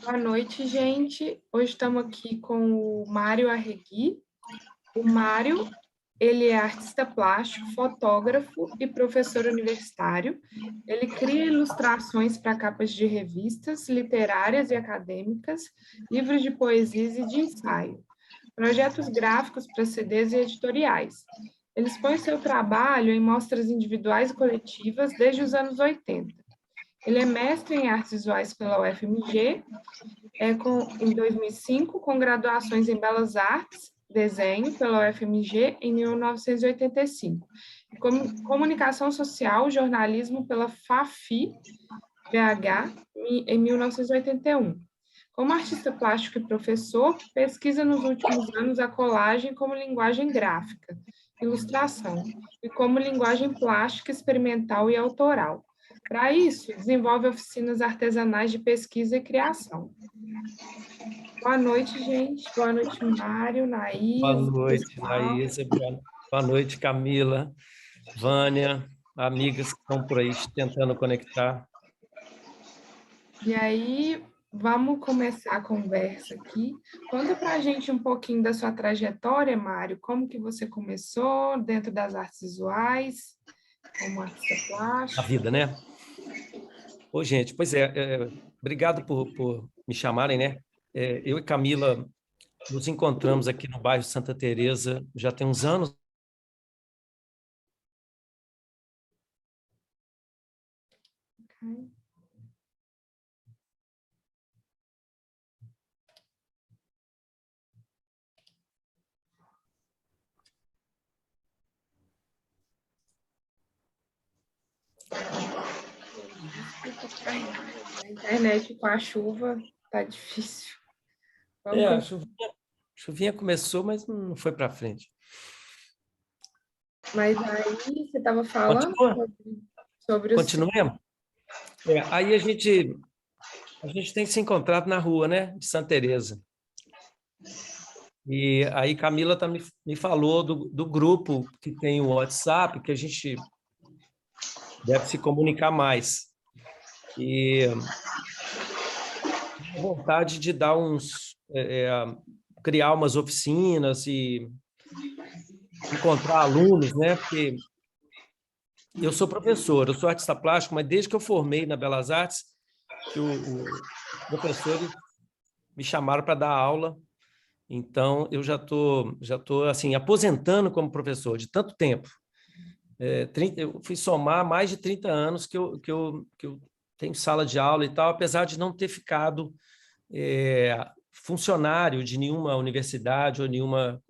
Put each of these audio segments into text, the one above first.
Boa noite, gente. Hoje estamos aqui com o Mário Arregui. O Mário, ele é artista plástico, fotógrafo e professor universitário. Ele cria ilustrações para capas de revistas literárias e acadêmicas, livros de poesias e de ensaio, projetos gráficos para CDs e editoriais. Ele expõe seu trabalho em mostras individuais e coletivas desde os anos 80. Ele é mestre em artes visuais pela UFMG, em 2005, com graduações em Belas Artes, desenho pela UFMG em 1985, comunicação social, jornalismo pela FAFI, BH, em 1981. Como artista plástico e professor, pesquisa nos últimos anos a colagem como linguagem gráfica, ilustração, e como linguagem plástica experimental e autoral. Para isso, desenvolve oficinas artesanais de pesquisa e criação. Boa noite, gente. Boa noite, Mário, Naís. Boa noite, Naís. Boa noite, Camila, Vânia, amigas que estão por aí tentando conectar. E aí, vamos começar a conversa aqui. Conta para a gente um pouquinho da sua trajetória, Mário. Como que você começou dentro das artes visuais, como artista plástico? A vida, né? Ô, gente, pois obrigado por me chamarem, né? Eu e Camila nos encontramos aqui no bairro Santa Teresa já tem uns anos. Okay. A internet com a chuva tá difícil. A chuvinha começou, mas não foi para frente. Mas aí você estava falando sobre o... Continuemos? Aí a gente tem se encontrado na rua, né, de Santa Teresa. E aí Camila me falou do grupo que tem o WhatsApp, que a gente deve se comunicar mais. E a vontade de dar criar umas oficinas e encontrar alunos, né? Porque eu sou professor, eu sou artista plástico, mas desde que eu formei na Belas Artes, que os professores me chamaram para dar aula. Então, eu já tô assim, aposentando como professor de tanto tempo. Eu fui somar mais de 30 anos que eu tenho sala de aula e tal, apesar de não ter ficado funcionário de nenhuma universidade ou nenhuma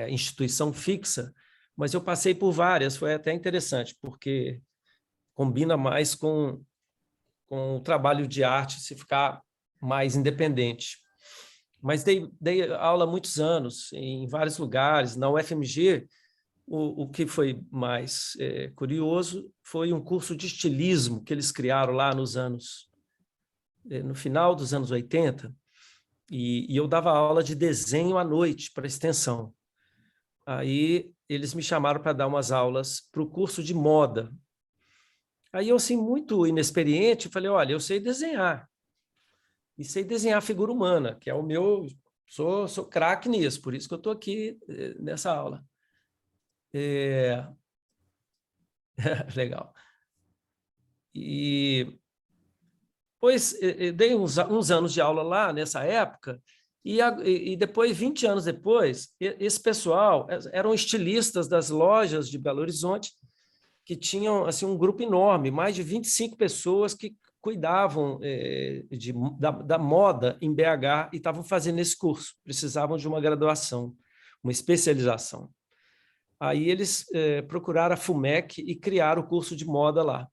instituição fixa, mas eu passei por várias, foi até interessante, porque combina mais com o trabalho de arte, se ficar mais independente. Mas dei aula há muitos anos, em vários lugares. Na UFMG, o que foi mais curioso foi um curso de estilismo que eles criaram lá no final dos anos 80, e eu dava aula de desenho à noite para extensão. Aí eles me chamaram para dar umas aulas para o curso de moda. Aí eu, assim, muito inexperiente, falei, olha, eu sei desenhar. E sei desenhar figura humana, que é o meu... Sou craque nisso, por isso que eu estou aqui nessa aula. Legal. E depois dei uns anos de aula lá nessa época, e depois, 20 anos depois, esse pessoal eram estilistas das lojas de Belo Horizonte, que tinham assim, um grupo enorme, mais de 25 pessoas que cuidavam da moda em BH e estavam fazendo esse curso, precisavam de uma graduação, uma especialização. Aí eles procuraram a FUMEC e criaram o curso de moda lá.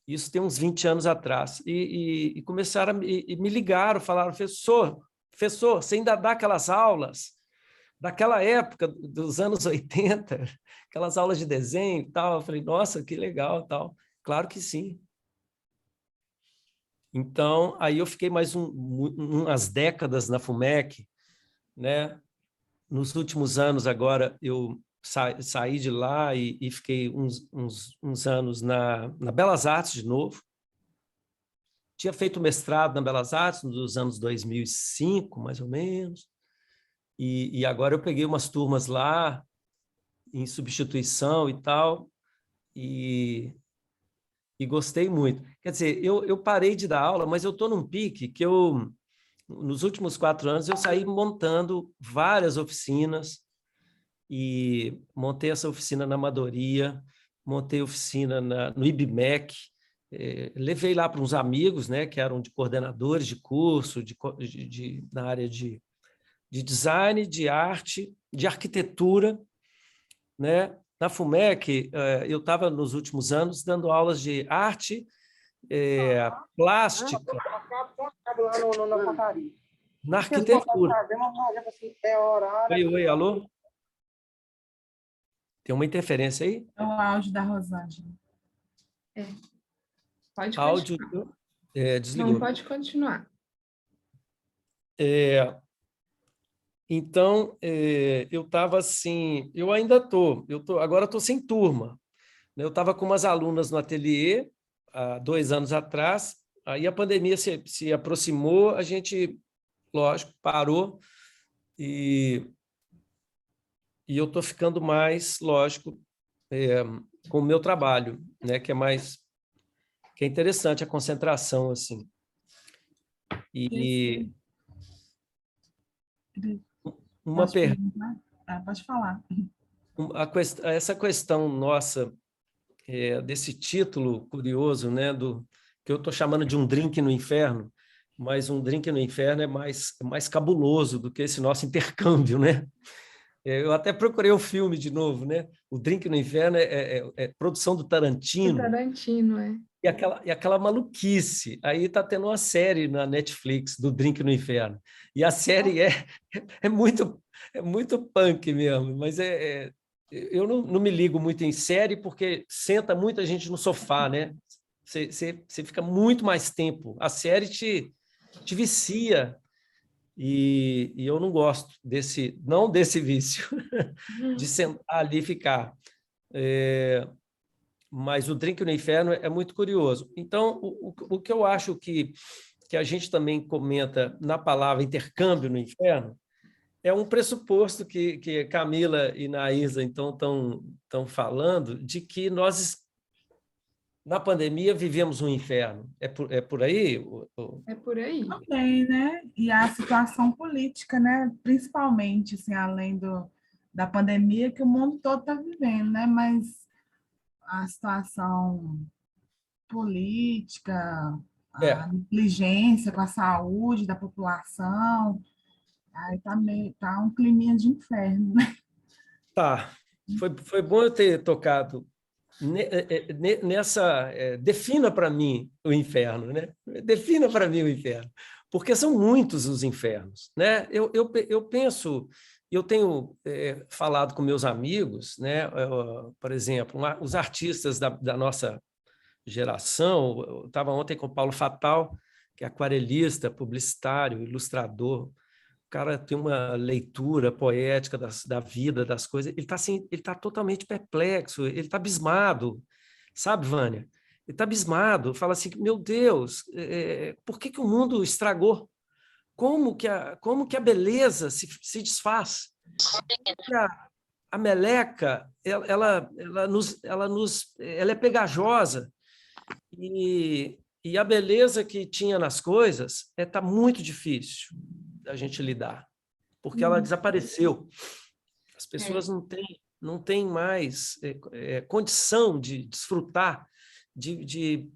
Isso tem uns 20 anos atrás. E começaram, e me ligaram, falaram, professor, você ainda dá aquelas aulas daquela época, dos anos 80, aquelas aulas de desenho e tal? Eu falei, nossa, que legal, tal. Claro que sim. Então, aí eu fiquei mais umas décadas na FUMEC, né? Nos últimos anos, agora, eu saí de lá e fiquei uns anos na Belas Artes de novo, tinha feito mestrado na Belas Artes nos anos 2005, mais ou menos, e agora eu peguei umas turmas lá, em substituição e tal, e gostei muito. Quer dizer, eu parei de dar aula, mas eu estou num pique que nos últimos 4 anos, eu saí montando várias oficinas, e montei essa oficina na Amadoria, montei oficina no IBMEC, levei lá para uns amigos, né, que eram de coordenadores de curso, na área de design, de arte, de arquitetura, né? Na FUMEC, eu estava nos últimos anos dando aulas de arte, plástica, na arquitetura. Oi, oi, alô? Tem uma interferência aí? É o áudio da Rosângela. Pode Áudio continuar. desligou. Não, pode continuar. Então, eu estava assim, eu ainda estou, agora estou sem turma, né? Eu estava com umas alunas no ateliê, há 2 anos atrás, aí a pandemia se aproximou, a gente, lógico, parou, e eu estou ficando mais, lógico, com o meu trabalho, né? Que é interessante a concentração, assim. E uma pergunta. Pode falar. Essa questão nossa, desse título curioso, né, que eu estou chamando de um drink no inferno, mas um drink no inferno é mais cabuloso do que esse nosso intercâmbio, né? Eu até procurei o filme de novo, né? O Drink no Inferno é produção do Tarantino. Tarantino, E aquela maluquice. Aí está tendo uma série na Netflix do Drink no Inferno. E a série é muito punk mesmo, mas eu não me ligo muito em série porque senta muita gente no sofá, né? Você fica muito mais tempo. A série te vicia. E eu não gosto não desse vício, de sentar ali e ficar. Mas o Drink no Inferno é muito curioso. Então, o que eu acho que a gente também comenta na palavra intercâmbio no inferno é um pressuposto que Camila e Naísa então estão falando, de que nós, na pandemia, vivemos um inferno. É por aí? É por aí. Também, né? E a situação política, né? Principalmente, assim, além da pandemia que o mundo todo está vivendo, né? Mas a situação política, a negligência com a saúde da população, aí tá um climinha de inferno, né? Tá. Foi bom eu ter tocado nessa... defina para mim o inferno, né? Defina para mim o inferno. Porque são muitos os infernos, né? Eu penso... Eu tenho falado com meus amigos, né? Por exemplo, os artistas da nossa geração. Eu estava ontem com o Paulo Fatal, que é aquarelista, publicitário, ilustrador. O cara tem uma leitura poética da vida, das coisas. Ele está assim, ele tá totalmente perplexo, ele está abismado, sabe, Vânia? Ele está abismado, fala assim, meu Deus, por que o mundo estragou? Como que a beleza se desfaz? A meleca, ela é pegajosa, e a beleza que tinha nas coisas está muito difícil da gente lidar, porque ela desapareceu. As pessoas não têm mais condição de desfrutar, de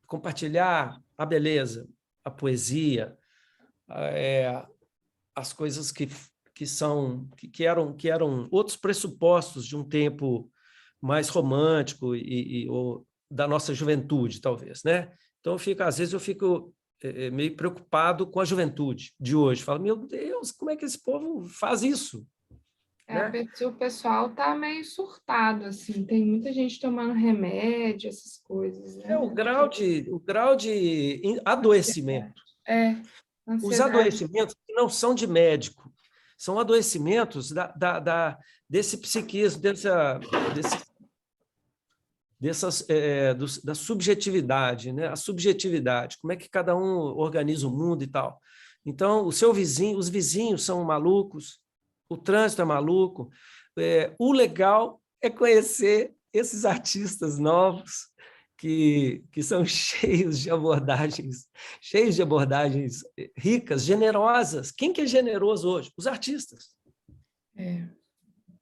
compartilhar a beleza, a poesia, as coisas que eram outros pressupostos de um tempo mais romântico ou da nossa juventude, talvez, né? Então, às vezes eu fico meio preocupado com a juventude de hoje. Falo, meu Deus, como é que esse povo faz isso? Né? O pessoal está meio surtado, assim, tem muita gente tomando remédio, essas coisas, né? O grau de adoecimento. Os adoecimentos que não são de médico, são adoecimentos desse psiquismo, da subjetividade, né? A subjetividade, como é que cada um organiza o mundo e tal. Então, o seu vizinho, os vizinhos são malucos, o trânsito é maluco. O legal é conhecer esses artistas novos que são cheios de abordagens ricas, generosas. Quem que é generoso hoje? Os artistas.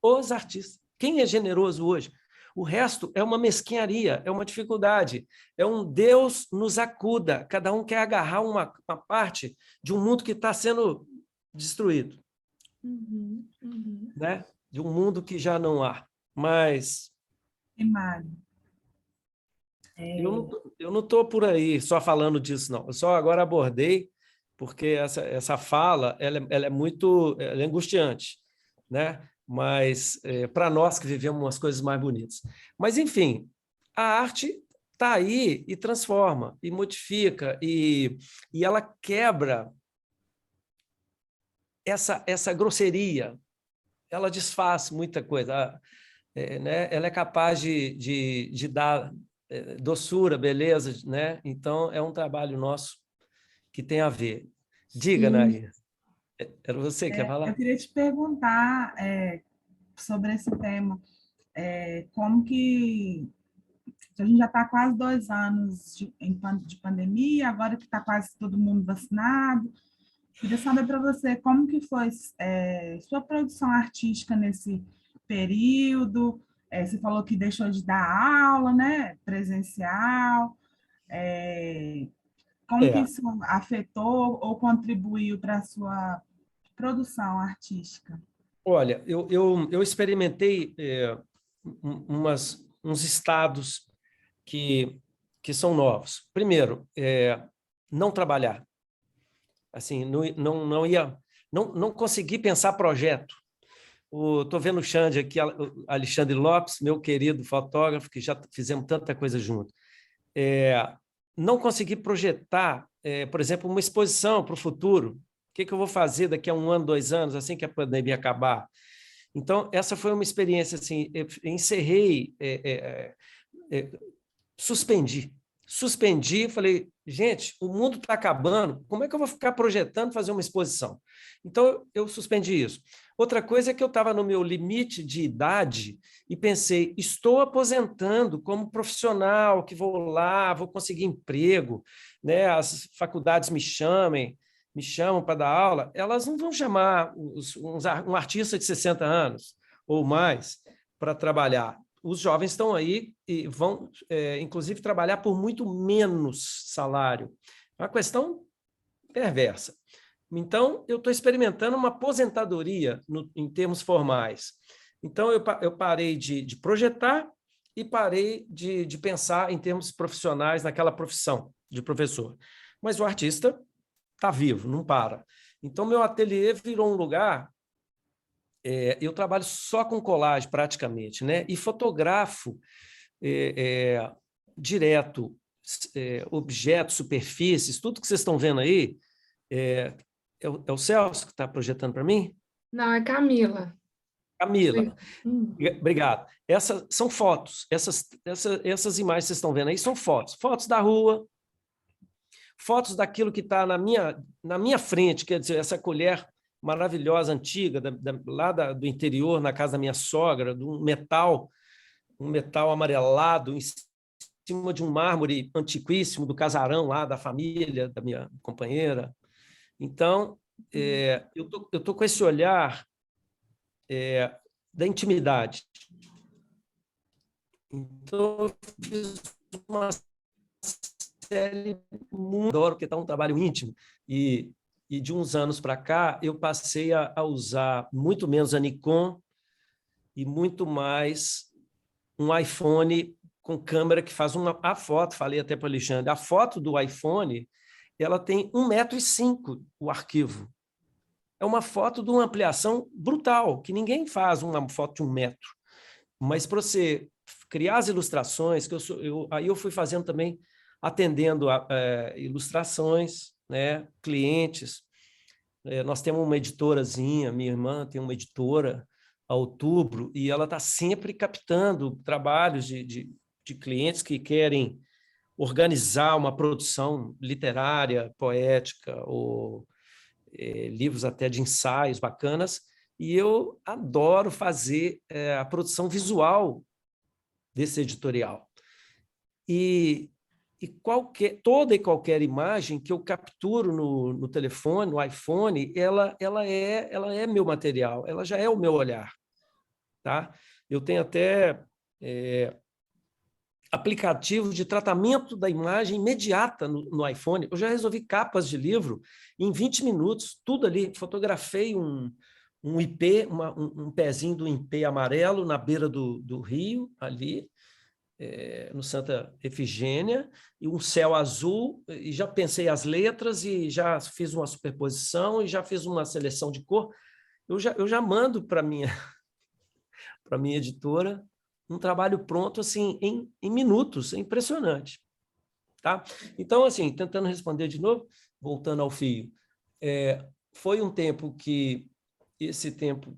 Os artistas. Quem é generoso hoje? O resto é uma mesquinharia, é uma dificuldade, é um Deus nos acuda. Cada um quer agarrar uma parte de um mundo que está sendo destruído, né? De um mundo que já não há. Mas Mário, eu não estou por aí só falando disso, não. Eu só agora abordei, porque essa fala ela é angustiante, né? Mas para nós que vivemos umas coisas mais bonitas. Mas, enfim, a arte está aí e transforma, e modifica, e ela quebra essa grosseria, ela desfaz muita coisa, né? Ela é capaz de dar doçura, beleza, né? Então, é um trabalho nosso que tem a ver. Diga, Nair. Era você que ia falar? eu queria te perguntar sobre esse tema. Como que a gente já está quase 2 anos de pandemia, agora que está quase todo mundo vacinado. Queria saber para você como que foi sua produção artística nesse período. Você falou que deixou de dar aula, né? Presencial. Como que isso afetou ou contribuiu para a sua produção artística? Olha, eu experimentei uns estados que são novos. Primeiro, não trabalhar. Assim, não consegui pensar projeto. Estou vendo o Xande aqui, Alexandre Lopes, meu querido fotógrafo, que já fizemos tanta coisa junto. Não consegui projetar, por exemplo, uma exposição para o futuro. O que eu vou fazer daqui a 1 ano, 2 anos, assim que a pandemia acabar? Então, essa foi uma experiência, assim, eu encerrei, suspendi, falei, gente, o mundo está acabando, como é que eu vou ficar projetando fazer uma exposição? Então, eu suspendi isso. Outra coisa é que eu estava no meu limite de idade e pensei, estou aposentando como profissional, que vou lá, vou conseguir emprego, né? As faculdades me chamam para dar aula, elas não vão chamar um artista de 60 anos ou mais para trabalhar. Os jovens estão aí e vão, inclusive, trabalhar por muito menos salário. É uma questão perversa. Então, eu estou experimentando uma aposentadoria em termos formais. Então, eu parei de projetar e parei de pensar em termos profissionais naquela profissão de professor. Mas o artista está vivo, não para. Então, meu ateliê virou um lugar... eu trabalho só com colagem, praticamente, né? E fotografo direto objetos, superfícies, tudo que vocês estão vendo aí. É o Celso que está projetando para mim? Não, é Camila. Camila, obrigado. Essas são fotos. Essas imagens que vocês estão vendo aí são fotos. Fotos da rua, fotos daquilo que está na minha frente, quer dizer, essa colher maravilhosa, antiga, lá do interior, na casa da minha sogra, de um metal amarelado em cima de um mármore antiquíssimo do casarão lá da família, da minha companheira. Então, eu tô com esse olhar da intimidade. Então, eu fiz uma série muito... Adoro, porque está um trabalho íntimo. E de uns anos para cá, eu passei a usar muito menos a Nikon e muito mais um iPhone com câmera que faz a foto, falei até para o Alexandre, a foto do iPhone, ela tem 1,5 m o arquivo. É uma foto de uma ampliação brutal, que ninguém faz uma foto de 1 metro. Mas para você criar as ilustrações, aí eu fui fazendo também, atendendo a ilustrações, né, clientes. Nós temos uma editorazinha, minha irmã tem uma editora, a Outubro, e ela está sempre captando trabalhos de clientes que querem organizar uma produção literária, poética, ou livros até de ensaios bacanas, e eu adoro fazer a produção visual desse editorial. E toda e qualquer imagem que eu capturo no telefone, no iPhone, ela é meu material, ela já é o meu olhar. Tá? Eu tenho até aplicativo de tratamento da imagem imediata no iPhone. Eu já resolvi capas de livro em 20 minutos, tudo ali. Fotografei um ipê, um pezinho do ipê amarelo na beira do rio, ali, no Santa Efigênia, e um céu azul, e já pensei as letras, e já fiz uma superposição, e já fiz uma seleção de cor. Eu já mando para minha editora um trabalho pronto assim em minutos, é impressionante. Tá? Então, assim, tentando responder de novo, voltando ao fio, foi um tempo que, esse tempo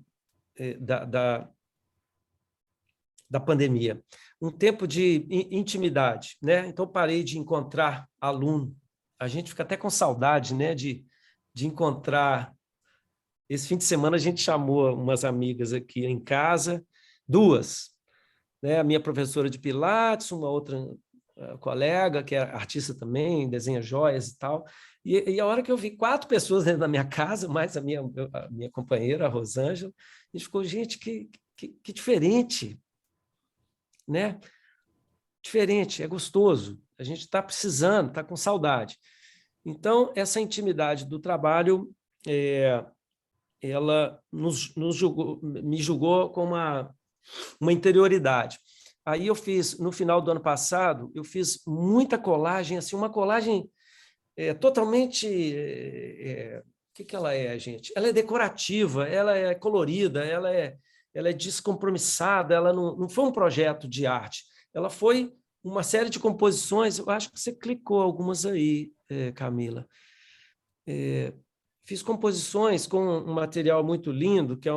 da pandemia, um tempo de intimidade, né? Então, parei de encontrar aluno. A gente fica até com saudade, né, de encontrar. Esse fim de semana a gente chamou umas amigas aqui em casa, duas, né? A minha professora de Pilates, uma outra colega, que é artista também, desenha joias e tal. E a hora que eu vi 4 pessoas dentro da minha casa, mais a minha companheira, a Rosângela, a gente ficou, gente, que diferente, né? Diferente, é gostoso. A gente está precisando, está com saudade. Então, essa intimidade do trabalho, ela me julgou com uma interioridade. Aí eu fiz, no final do ano passado, eu fiz muita colagem, assim, uma colagem totalmente... o que ela é, gente? Ela é decorativa, ela é colorida, ela é descompromissada, ela não foi um projeto de arte, ela foi uma série de composições. Eu acho que você clicou algumas aí, Camila. Fiz composições com um material muito lindo, que é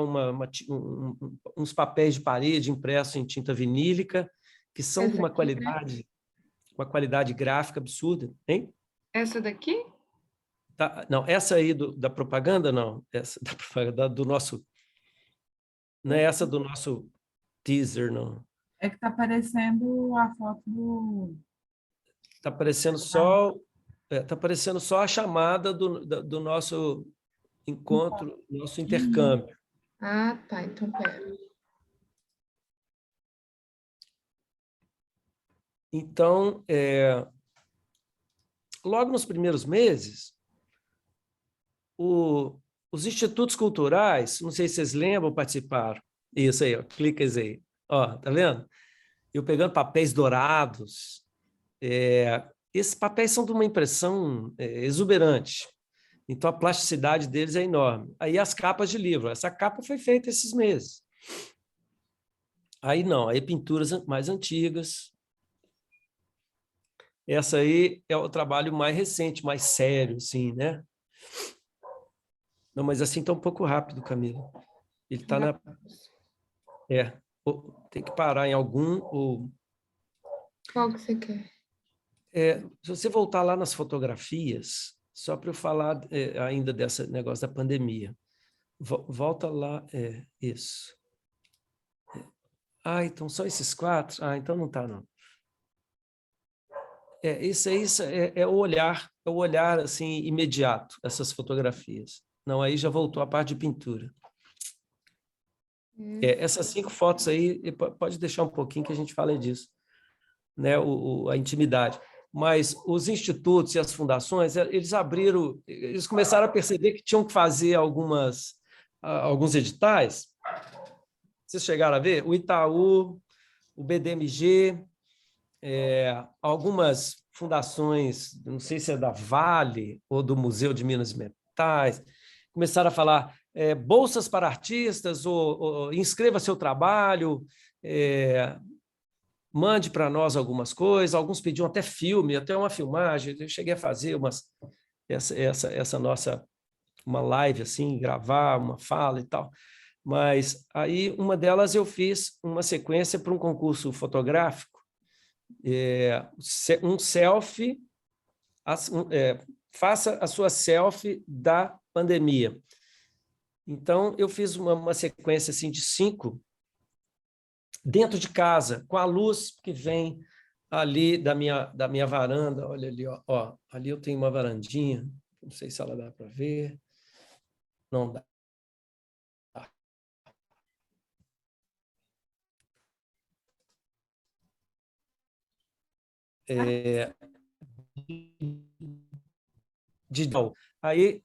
uns papéis de parede impressos em tinta vinílica, que são de uma qualidade gráfica absurda. Hein? Essa daqui? Tá, não, essa aí da propaganda, não. Essa da propaganda do nosso... Não é essa do nosso teaser, não. É que está aparecendo a foto do... Está aparecendo só... Está aparecendo só a chamada do nosso encontro, nosso intercâmbio. Ah, tá. Então, pera. Então, logo nos primeiros meses, os institutos culturais, não sei se vocês lembram, participaram. Isso aí, ó, clica aí. Ó, tá vendo? Eu pegando papéis dourados. Esses papéis são de uma impressão exuberante. Então, a plasticidade deles é enorme. Aí, as capas de livro. Essa capa foi feita esses meses. Aí, não. Aí, pinturas mais antigas. Essa aí é o trabalho mais recente, mais sério, assim, né? Não, mas assim está um pouco rápido, Camila. Ele está na... tem que parar em algum... Qual que você quer? Se você voltar lá nas fotografias, só para eu falar ainda desse negócio da pandemia. Volta lá, isso. Então só esses 4? Então não está, não. Isso é o olhar assim, imediato, essas fotografias. Não, aí já voltou a parte de pintura. Essas 5 fotos aí, pode deixar um pouquinho que a gente fale disso, né? A intimidade. Mas os institutos e as fundações, eles começaram a perceber que tinham que fazer alguns editais. Vocês chegaram a ver? O Itaú, o BDMG, algumas fundações, não sei se é da Vale ou do Museu de Minas e Metais, começaram a falar bolsas para artistas, ou inscreva seu trabalho, mande para nós algumas coisas. Alguns pediam até filme, até uma filmagem. Eu cheguei a fazer essa nossa uma live assim, gravar uma fala e tal. Mas aí uma delas eu fiz uma sequência para um concurso fotográfico um selfie, faça a sua selfie da pandemia. Então, eu fiz uma sequência assim, de 5, dentro de casa, com a luz que vem ali da minha varanda. Olha ali, ó, ali eu tenho uma varandinha, não sei se ela dá para ver. Não dá. Aí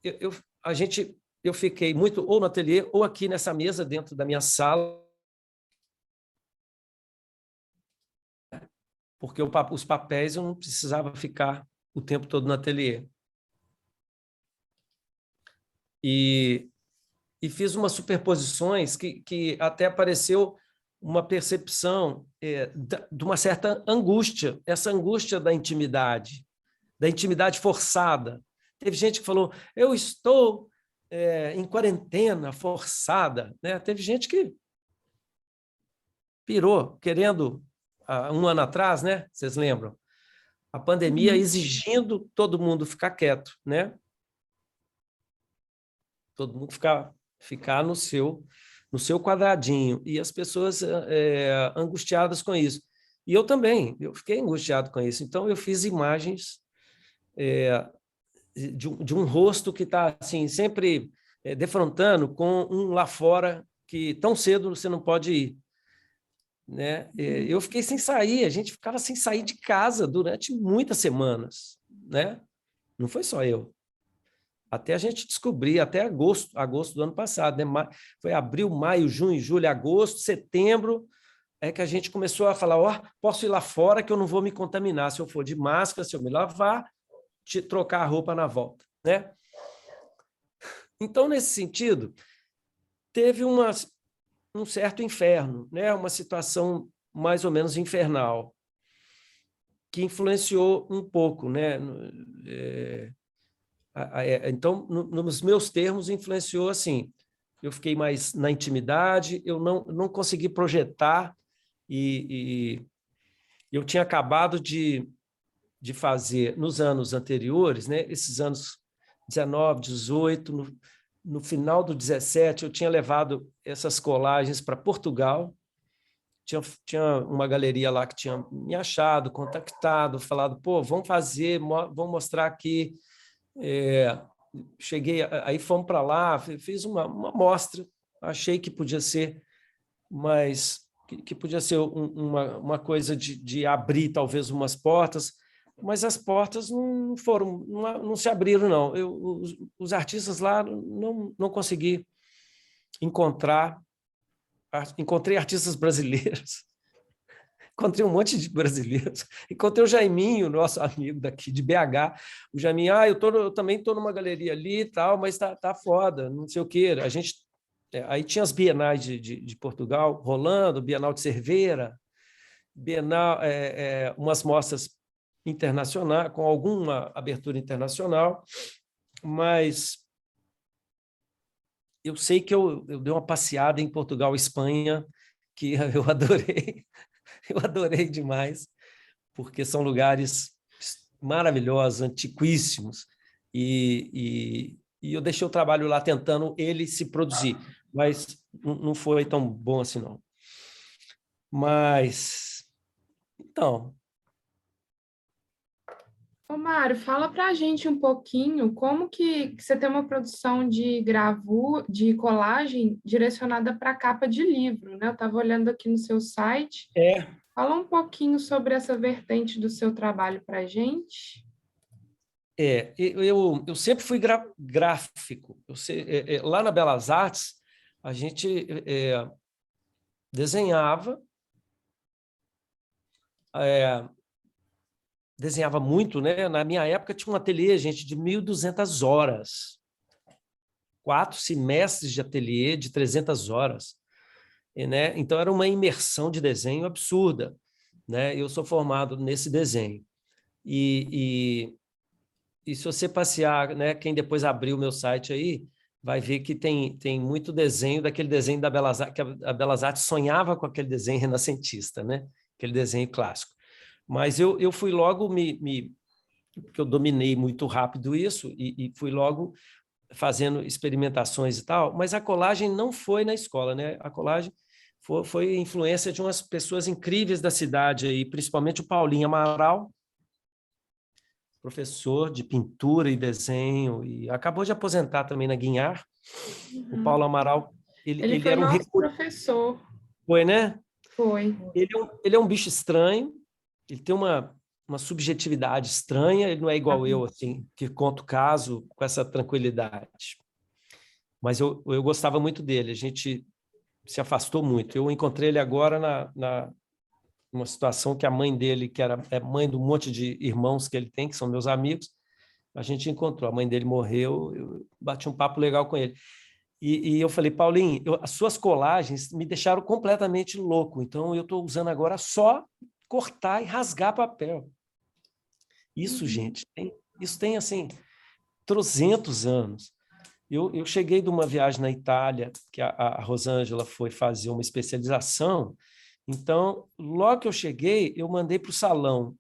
eu fiquei muito ou no ateliê ou aqui nessa mesa dentro da minha sala, porque os papéis eu não precisava ficar o tempo todo no ateliê. E fiz umas superposições que até apareceu uma percepção de uma certa angústia, essa angústia da intimidade forçada. Teve gente que falou, eu estou em quarentena forçada, né? Teve gente que pirou, querendo, 1 ano atrás, né? Vocês lembram? A pandemia exigindo todo mundo ficar quieto, né? Todo mundo ficar no seu quadradinho, e as pessoas angustiadas com isso. E eu também, eu fiquei angustiado com isso. Então, eu fiz imagens de um rosto que está assim, sempre defrontando com um lá fora que tão cedo você não pode ir. Né? Eu fiquei sem sair, a gente ficava sem sair de casa durante muitas semanas. Né? Não foi só eu. Até a gente descobrir, até agosto do ano passado, né? Foi abril, maio, junho, julho, agosto, setembro, é que a gente começou a falar, posso ir lá fora que eu não vou me contaminar, se eu for de máscara, se eu me lavar, trocar a roupa na volta, né? Então, nesse sentido, teve um certo inferno, né? Uma situação mais ou menos infernal, que influenciou um pouco, né? Então, nos meus termos, influenciou assim, eu fiquei mais na intimidade, eu não consegui projetar, e eu tinha acabado de fazer, nos anos anteriores, né, esses anos 19, 18, no final do 17, eu tinha levado essas colagens para Portugal, tinha uma galeria lá que tinha me achado, contactado, falado, pô, vamos fazer, vamos mostrar aqui. Cheguei, aí fomos para lá, fiz uma mostra, achei que podia ser, mas que podia ser uma coisa de abrir talvez umas portas, mas as portas não se abriram, não. Os artistas lá não consegui encontrar, encontrei artistas brasileiros, encontrei um monte de brasileiros. Encontrei o Jaiminho, nosso amigo daqui de BH. O Jaiminho, eu também estou numa galeria ali e tal, mas tá foda, não sei o quê. A gente, aí tinha as bienais de Portugal rolando, Bienal de Cerveira, Bienal, umas mostras internacionais, com alguma abertura internacional, mas eu sei que eu dei uma passeada em Portugal e Espanha, que eu adorei. Eu adorei demais, porque são lugares maravilhosos, antiquíssimos, e eu deixei o trabalho lá tentando ele se produzir, mas não foi tão bom assim, não. Mas, então... Ô, Mário, fala para a gente um pouquinho como que você tem uma produção de gravura, de colagem direcionada para capa de livro, né? Eu estava olhando aqui no seu site. Fala um pouquinho sobre essa vertente do seu trabalho para a gente. Eu sempre fui gráfico. Lá na Belas Artes, a gente desenhava, muito, né? Na minha época tinha um ateliê, gente, de 1.200 horas. 4 semestres de ateliê de 300 horas. Né? Então, era uma imersão de desenho absurda. Né? Eu sou formado nesse desenho. E se você passear, né? Quem depois abrir o meu site aí, vai ver que tem muito desenho daquele desenho da Belas Artes, que a Belas Artes sonhava com aquele desenho renascentista, né? Aquele desenho clássico. Mas eu fui logo porque eu dominei muito rápido isso e fui logo fazendo experimentações e tal, mas a colagem não foi na escola, né? A colagem foi influência de umas pessoas incríveis da cidade aí, principalmente o Paulinho Amaral, professor de pintura e desenho, e acabou de aposentar também na Guinhar. O Paulo Amaral, Ele ele foi era um nosso professor. Foi, né? Foi. Ele é um bicho estranho, ele tem uma subjetividade estranha, ele não é igual eu, assim, que conto o caso com essa tranquilidade. Mas eu gostava muito dele, a gente se afastou muito. Eu encontrei ele agora numa situação que a mãe dele, que é mãe de um monte de irmãos que ele tem, que são meus amigos, a gente encontrou. A mãe dele morreu, eu bati um papo legal com ele. E eu falei, Paulinho, as suas colagens me deixaram completamente louco, então eu estou usando agora só cortar e rasgar papel. Isso, gente, isso tem, assim, 300 anos. Eu cheguei de uma viagem na Itália, que a Rosângela foi fazer uma especialização, então, logo que eu cheguei, eu mandei para o salão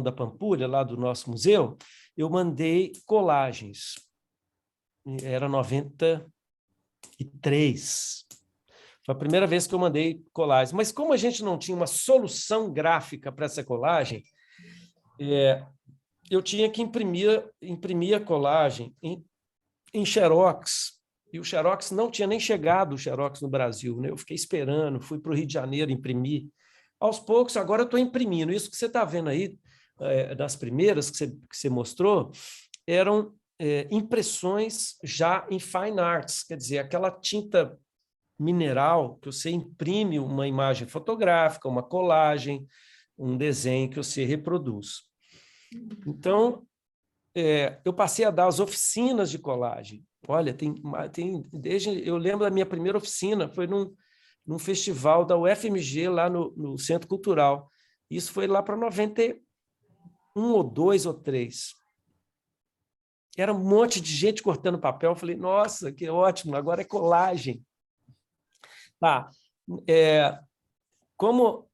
da Pampulha, lá do nosso museu, eu mandei colagens. Era 93. Foi a primeira vez que eu mandei colagens. Mas como a gente não tinha uma solução gráfica para essa colagem, eu tinha que imprimir a colagem em Xerox. E o Xerox não tinha nem chegado, o Xerox no Brasil, né? Eu fiquei esperando, fui para o Rio de Janeiro imprimir. Aos poucos, agora eu estou imprimindo. Isso que você está vendo aí, das primeiras que você mostrou, eram impressões já em fine arts, quer dizer, aquela tinta mineral que você imprime uma imagem fotográfica, uma colagem, um desenho que você reproduz. Então, eu passei a dar as oficinas de colagem. Olha, desde eu lembro da minha primeira oficina, foi num festival da UFMG, lá no Centro Cultural. Isso foi lá para 91 ou 2 ou 3. Era um monte de gente cortando papel. Eu falei, nossa, que ótimo, agora é colagem. Tá. Como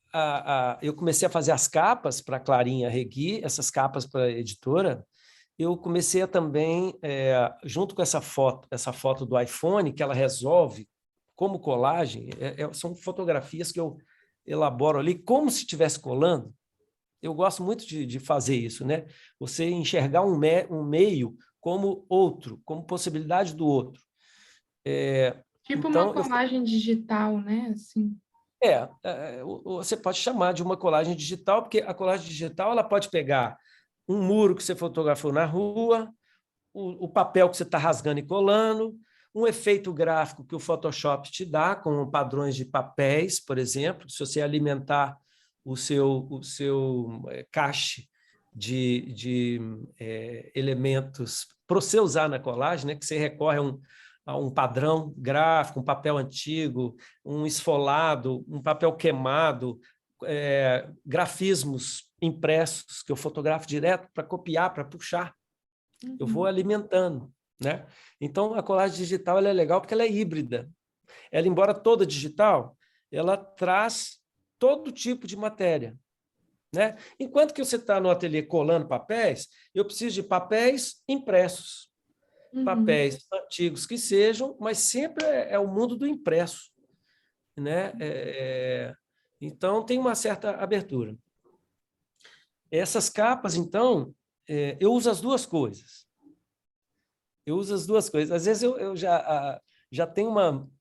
eu comecei a fazer as capas para a Clarinha Regui, essas capas para a editora, eu comecei a também, junto com essa foto do iPhone, que ela resolve como colagem, são fotografias que eu elaboro ali, como se estivesse colando. Eu gosto muito de fazer isso, né? Você enxergar um meio como outro, como possibilidade do outro. Tipo então, uma colagem digital, né? Assim. Você pode chamar de uma colagem digital, porque a colagem digital ela pode pegar um muro que você fotografou na rua, o papel que você está rasgando e colando, um efeito gráfico que o Photoshop te dá, com padrões de papéis, por exemplo, se você alimentar o seu cache de elementos para você usar na colagem, né, que você recorre a um padrão gráfico, um papel antigo, um esfolado, um papel queimado, grafismos impressos que eu fotografo direto para copiar, para puxar. Eu vou alimentando, né? Então, a colagem digital ela é legal porque ela é híbrida. Ela, embora toda digital, ela traz todo tipo de matéria, né? Enquanto que você está no ateliê colando papéis, eu preciso de papéis impressos, papéis antigos que sejam, mas sempre é o mundo do impresso, né? Então, tem uma certa abertura. Essas capas, então, eu uso as duas coisas. Às vezes eu já tenho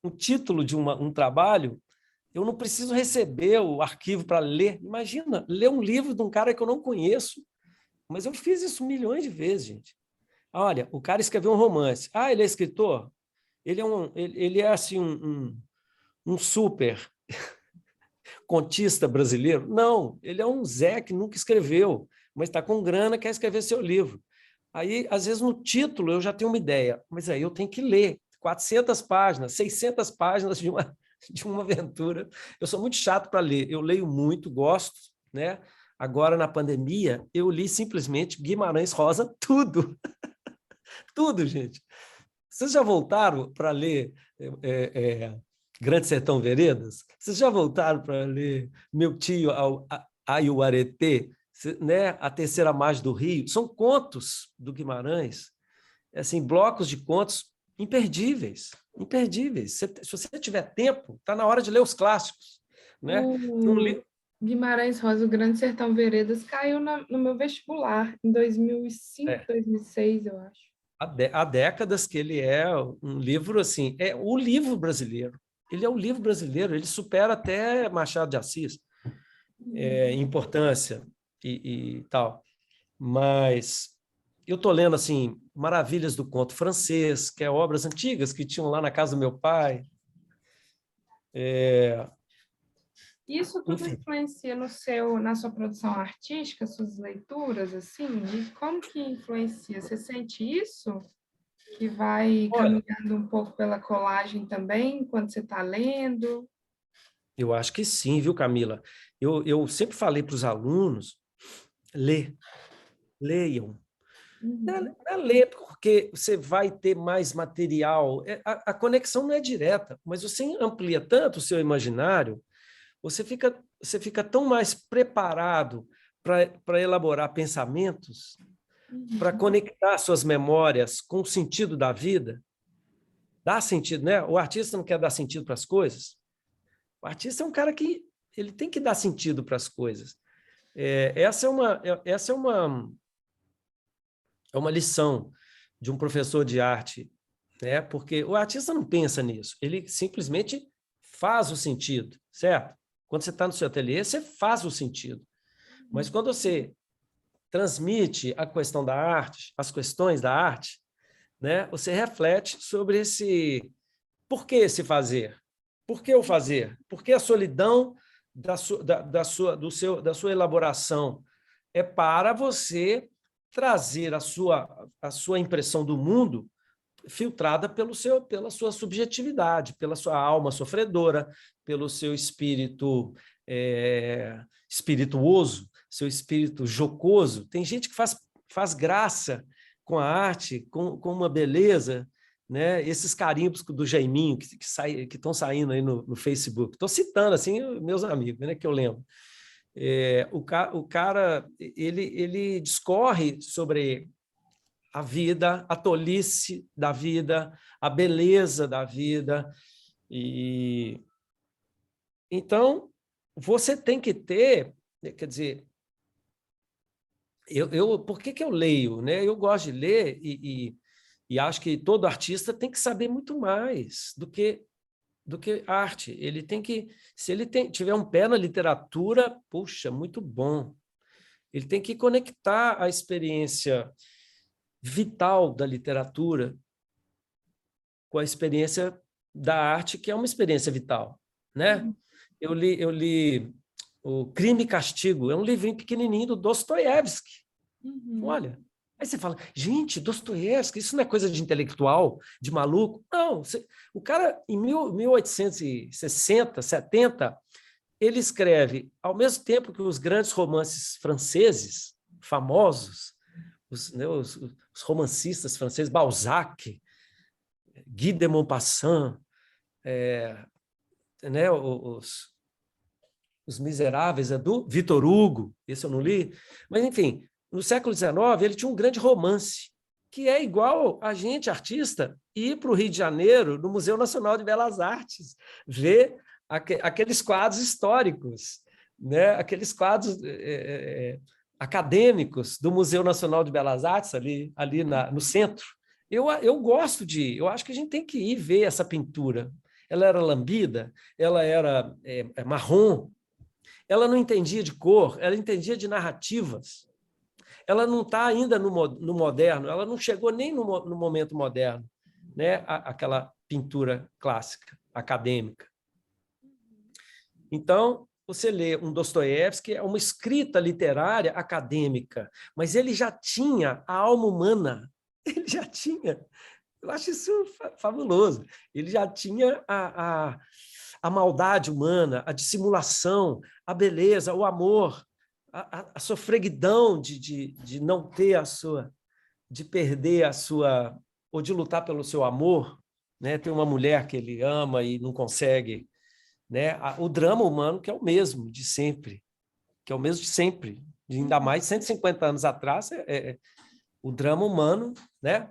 um título de um trabalho, eu não preciso receber o arquivo para ler. Imagina, ler um livro de um cara que eu não conheço. Mas eu fiz isso milhões de vezes, gente. Olha, o cara escreveu um romance. Ah, ele é escritor? Ele é assim, um super contista brasileiro? Não, ele é um Zé que nunca escreveu, mas está com grana, quer escrever seu livro. Aí, às vezes, no título eu já tenho uma ideia, mas aí eu tenho que ler 400 páginas, 600 páginas de uma aventura. Eu sou muito chato para ler, eu leio muito, gosto, né? Agora, na pandemia, eu li simplesmente Guimarães Rosa tudo. Tudo, gente. Vocês já voltaram para ler Grande Sertão Veredas? Vocês já voltaram para ler Meu Tio Ayuaretê? né? A Terceira Margem do Rio, são contos do Guimarães, assim, blocos de contos imperdíveis, imperdíveis. Se você tiver tempo, está na hora de ler os clássicos, né? O Guimarães Rosa, o Grande Sertão Veredas, caiu no meu vestibular em 2005, 2006, eu acho. Há décadas que ele é um livro, assim, é o livro brasileiro. Ele é o livro brasileiro, ele supera até Machado de Assis, em importância e tal. Mas eu estou lendo, assim, Maravilhas do Conto Francês, que é obras antigas que tinham lá na casa do meu pai. Isso tudo Enfim. influencia na sua produção artística, suas leituras, assim? E como que influencia? Você sente isso? Que vai caminhando um pouco pela colagem também, quando você está lendo? Eu acho que sim, viu, Camila? Eu sempre falei para os alunos, leiam. Não é ler porque você vai ter mais material. A conexão não é direta, mas você amplia tanto o seu imaginário, você fica tão mais preparado para elaborar pensamentos, para conectar suas memórias com o sentido da vida. Dá sentido, né? O artista não quer dar sentido para as coisas. O artista é um cara que ele tem que dar sentido para as coisas. Essa é uma lição de um professor de arte, né? Porque o artista não pensa nisso, ele simplesmente faz o sentido, certo? Quando você está no seu ateliê, você faz o sentido. Mas quando você transmite a questão da arte, as questões da arte, né? Você reflete sobre esse por que esse fazer? Por que o fazer? Por que a solidão da sua elaboração? É para você trazer a sua impressão do mundo filtrada pela sua subjetividade, pela sua alma sofredora, pelo seu espírito espirituoso, seu espírito jocoso. Tem gente que faz graça com a arte, com uma beleza, né? Esses carimbos do Jaiminho que estão saindo aí no Facebook. Estou citando assim meus amigos, né, que eu lembro. O cara ele discorre sobre a vida, a tolice da vida, a beleza da vida. E então você tem que ter, quer dizer, por que eu leio, né? Eu gosto de ler e acho que todo artista tem que saber muito mais do que arte. Ele tem que, se ele tiver um pé na literatura, puxa, muito bom. Ele tem que conectar a experiência vital da literatura com a experiência da arte, que é uma experiência vital, né? Eu li o Crime e Castigo, é um livrinho pequenininho do Dostoiévski. Olha, aí você fala, gente, Dostoiévski, isso não é coisa de intelectual, de maluco? Não, o cara, em 1860, 70, ele escreve, ao mesmo tempo que os grandes romances franceses, famosos, os romancistas franceses, Balzac, Guy de Maupassant, né, os Miseráveis, do Victor Hugo, esse eu não li, mas, enfim, no século XIX, ele tinha um grande romance, que é igual a gente, artista, ir para o Rio de Janeiro, no Museu Nacional de Belas Artes, ver aqueles quadros históricos, né? Aqueles quadros acadêmicos do Museu Nacional de Belas Artes, ali no centro. Eu gosto de ir, eu acho que a gente tem que ir ver essa pintura. Ela era lambida, ela era marrom, ela não entendia de cor, ela entendia de narrativas. Ela não está ainda no moderno, ela não chegou nem no momento moderno, né? Aquela pintura clássica, acadêmica. Então, você lê um Dostoiévski, é uma escrita literária acadêmica, mas ele já tinha a alma humana, ele já tinha. Eu acho isso fabuloso. Ele já tinha a maldade humana, a dissimulação, a beleza, o amor, a sofreguidão de não ter de perder a sua, ou de lutar pelo seu amor, né? Tem uma mulher que ele ama e não consegue, né? O drama humano que é o mesmo de sempre, de ainda mais 150 anos atrás, o drama humano, né?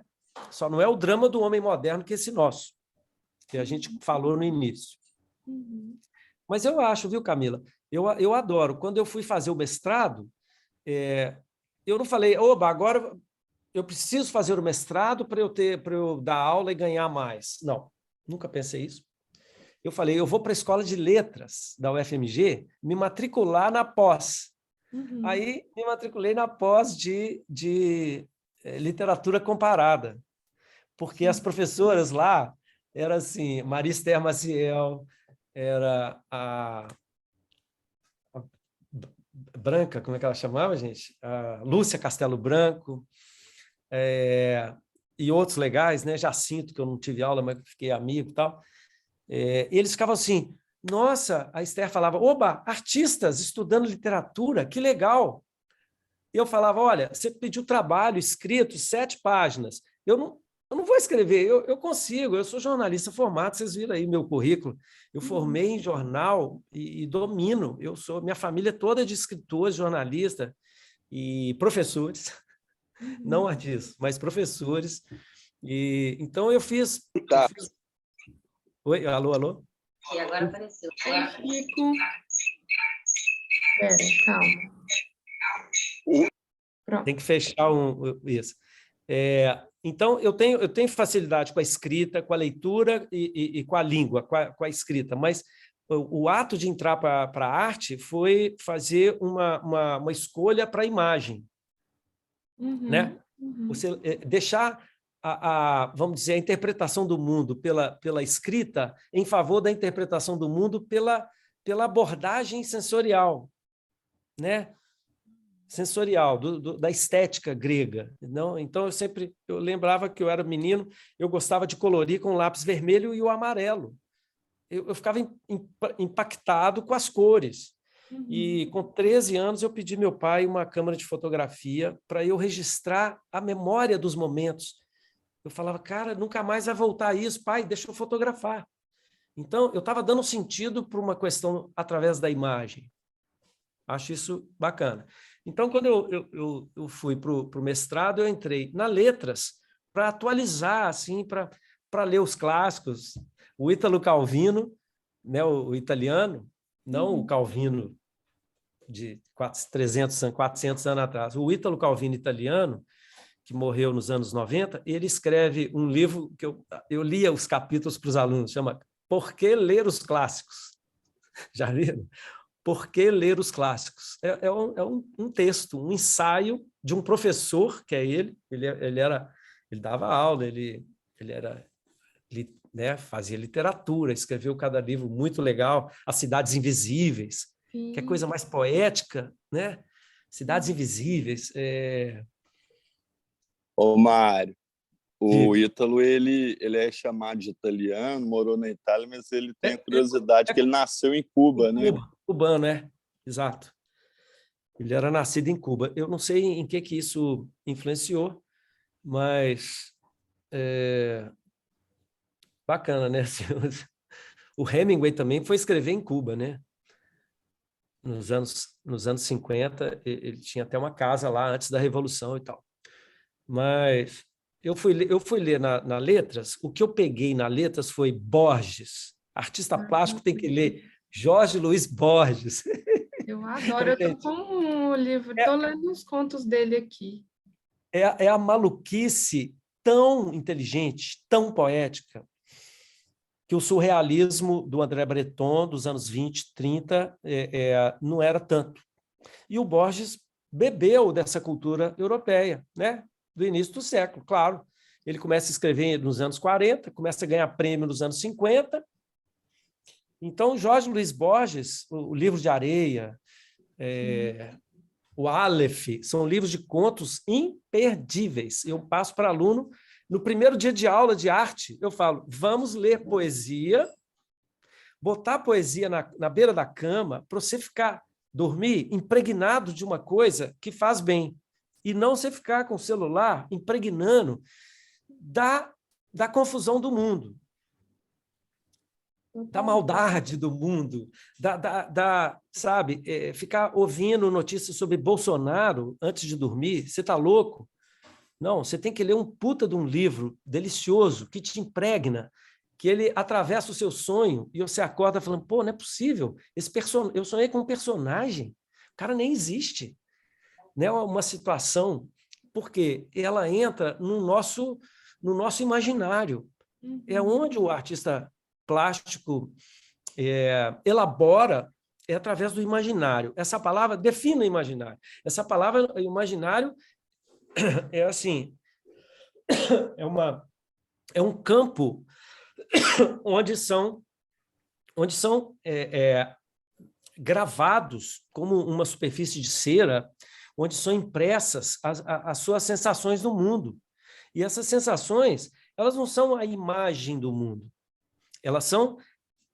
Só não é o drama do homem moderno que esse nosso, que a gente falou no início. Mas eu acho, viu, Camila? Eu adoro. Quando eu fui fazer o mestrado, eu não falei, oba, agora eu preciso fazer o mestrado para eu dar aula e ganhar mais. Não, nunca pensei isso. Eu falei, eu vou para a Escola de Letras da UFMG me matricular na pós. Aí me matriculei na pós de literatura comparada, porque as professoras lá eram assim, Maria Esther Maciel, era a Branca, como é que ela chamava, gente? A Lúcia Castelo Branco, e outros legais, né? Jacinto, que eu não tive aula, mas fiquei amigo e tal. Eles ficavam assim, nossa, a Esther falava, oba, artistas estudando literatura, que legal. E eu falava, olha, você pediu trabalho escrito, 7 páginas. Eu não vou escrever, eu consigo, eu sou jornalista formado, vocês viram aí meu currículo. Eu formei em jornal e domino. Minha família toda é de escritores, jornalistas e professores, não artistas, mas professores. E então eu fiz. Oi, alô, alô? E agora apareceu. Chico. Calma. Pronto. Tem que fechar isso. Então, eu tenho facilidade com a escrita, com a leitura e com a língua, com a escrita, mas o ato de entrar para a arte foi fazer uma escolha para a imagem. Né? Você deixar, vamos dizer, a interpretação do mundo pela escrita em favor da interpretação do mundo pela abordagem sensorial, né? Sensorial, da estética grega. Não? Então, eu lembrava que eu era menino, eu gostava de colorir com o lápis vermelho e o amarelo. Eu ficava impactado com as cores. E com 13 anos, eu pedi meu pai uma câmera de fotografia para eu registrar a memória dos momentos. Eu falava, cara, nunca mais vai voltar isso, pai, deixa eu fotografar. Então, eu estava dando sentido para uma questão através da imagem. Acho isso bacana. Então, quando eu fui para o mestrado, eu entrei na Letras para atualizar, assim, para ler os clássicos. O Ítalo Calvino, né, o italiano, não o Calvino de 400 anos atrás. O Ítalo Calvino italiano, que morreu nos anos 90, ele escreve um livro que eu lia os capítulos para os alunos, chama Por que Ler os Clássicos? Já viram? Por que ler os clássicos? É um texto, um ensaio de um professor, que é ele dava aula, ele né, fazia literatura, escreveu cada livro muito legal, As Cidades Invisíveis, que é coisa mais poética, né? Cidades Invisíveis. Ô, Mário, o Ítalo, ele é chamado de italiano, morou na Itália, mas ele tem a curiosidade que ele nasceu em Cuba, né? Cubano, exato. Ele era nascido em Cuba. Eu não sei em que isso influenciou, mas bacana, né? O Hemingway também foi escrever em Cuba, né? Nos anos 50, ele tinha até uma casa lá antes da Revolução e tal. Mas eu fui ler na Letras, o que eu peguei na Letras foi Borges. Artista plástico tem que ler Jorge Luiz Borges. Eu adoro, eu estou com um livro, estou lendo os contos dele aqui. É a maluquice tão inteligente, tão poética, que o surrealismo do André Breton, dos anos 20, 30, não era tanto. E o Borges bebeu dessa cultura europeia, né? Do início do século, claro. Ele começa a escrever nos anos 40, começa a ganhar prêmio nos anos 50. Então, Jorge Luiz Borges, o Livro de Areia, o Aleph, são livros de contos imperdíveis. Eu passo para aluno, no primeiro dia de aula de arte, eu falo, vamos ler poesia, botar a poesia na beira da cama, para você dormir impregnado de uma coisa que faz bem, e não você ficar com o celular impregnando da confusão do mundo. da maldade do mundo, sabe, ficar ouvindo notícias sobre Bolsonaro antes de dormir, você está louco? Não, você tem que ler um puta de um livro delicioso, que te impregna, que ele atravessa o seu sonho e você acorda falando, pô, não é possível, eu sonhei com um personagem, o cara nem existe. Né? Uma situação, porque ela entra no nosso imaginário. É onde o artista plástico elabora, é através do imaginário. Essa palavra define o imaginário. Essa palavra imaginário é assim, é um campo onde são gravados como uma superfície de cera, onde são impressas as suas sensações do mundo. E essas sensações, elas não são a imagem do mundo, elas são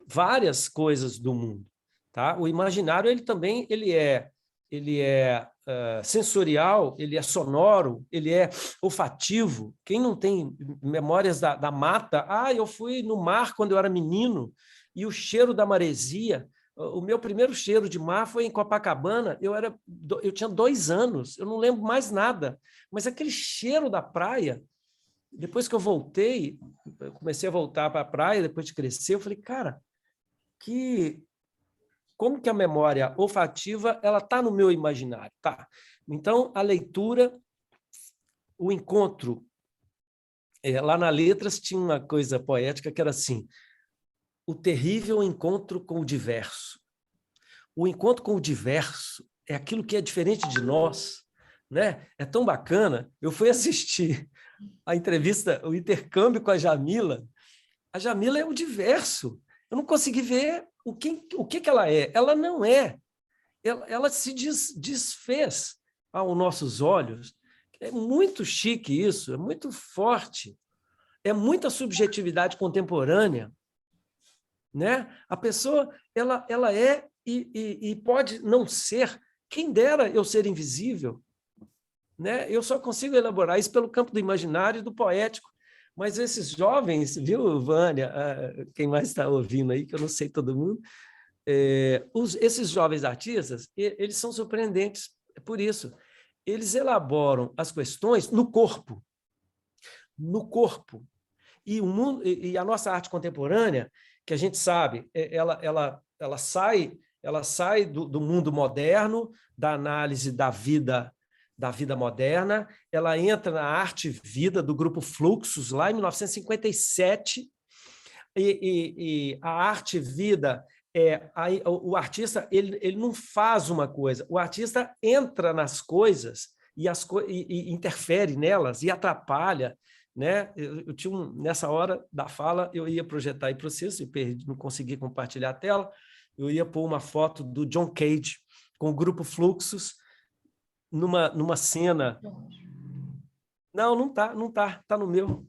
várias coisas do mundo. Tá? O imaginário ele é sensorial, ele é sonoro, ele é olfativo. Quem não tem memórias da mata, eu fui no mar quando eu era menino, e o cheiro da maresia, o meu primeiro cheiro de mar foi em Copacabana, eu tinha 2 anos, eu não lembro mais nada, mas aquele cheiro da praia, depois que eu voltei, eu comecei a voltar para a praia, depois de crescer, eu falei, cara, como que a memória olfativa ela está no meu imaginário? Tá. Então, a leitura, o encontro, lá na Letras tinha uma coisa poética que era assim, o terrível encontro com o diverso. O encontro com o diverso é aquilo que é diferente de nós, né? É tão bacana. Eu fui assistir a entrevista, o intercâmbio com a Jamila. A Jamila é o diverso. Eu não consegui ver o que ela é. Ela não é. Ela se desfez aos nossos olhos. É muito chique isso, é muito forte. É muita subjetividade contemporânea. Né? A pessoa ela é e pode não ser. Quem dera eu ser invisível. Né? Eu só consigo elaborar isso pelo campo do imaginário e do poético. Mas esses jovens, viu, Vânia, quem mais está ouvindo aí, que eu não sei todo mundo, esses jovens artistas, eles são surpreendentes por isso. Eles elaboram as questões no corpo. No corpo. E o mundo, e a nossa arte contemporânea, que a gente sabe, ela sai do mundo moderno, da análise da vida moderna, ela entra na arte-vida do grupo Fluxus, lá em 1957, e a arte-vida, o artista ele não faz uma coisa, o artista entra nas coisas e interfere nelas e atrapalha. Né? Eu tinha nessa hora da fala, eu ia projetar aí para vocês, não consegui compartilhar a tela, eu ia pôr uma foto do John Cage com o grupo Fluxus, numa cena. Não tá no meu.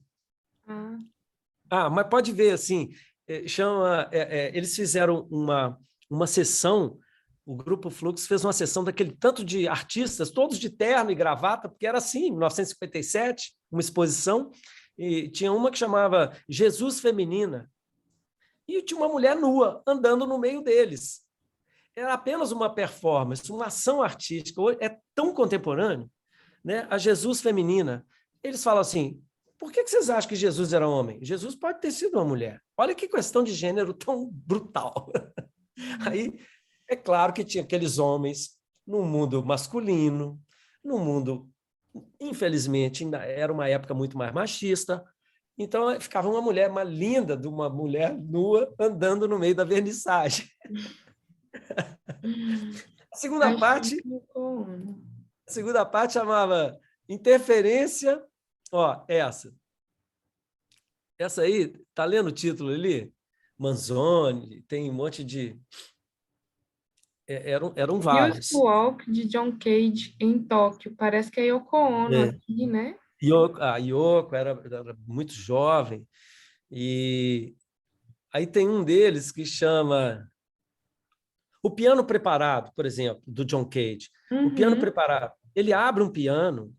Mas pode ver, assim, eles fizeram uma sessão, o Grupo Fluxo fez uma sessão daquele tanto de artistas, todos de terno e gravata, porque era assim, em 1957, uma exposição, e tinha uma que chamava Jesus Feminina, e tinha uma mulher nua, andando no meio deles. Era apenas uma performance, uma ação artística, é tão contemporâneo, né? A Jesus Feminina. Eles falam assim, por que vocês acham que Jesus era homem? Jesus pode ter sido uma mulher. Olha que questão de gênero tão brutal. Aí, é claro que tinha aqueles homens no mundo masculino, no mundo, infelizmente, ainda era uma época muito mais machista, então ficava uma mulher mais linda de uma mulher nua andando no meio da vernissagem. A segunda parte chamava Interferência. Essa aí, tá lendo o título ali? Manzoni, tem um monte de... Eram vários. Youth Walk, de John Cage, em Tóquio. Parece que é Yoko Ono aqui, né? A Yoko era muito jovem. E aí tem um deles que chama... O Piano Preparado, por exemplo, do John Cage. O Piano Preparado. Ele abre um piano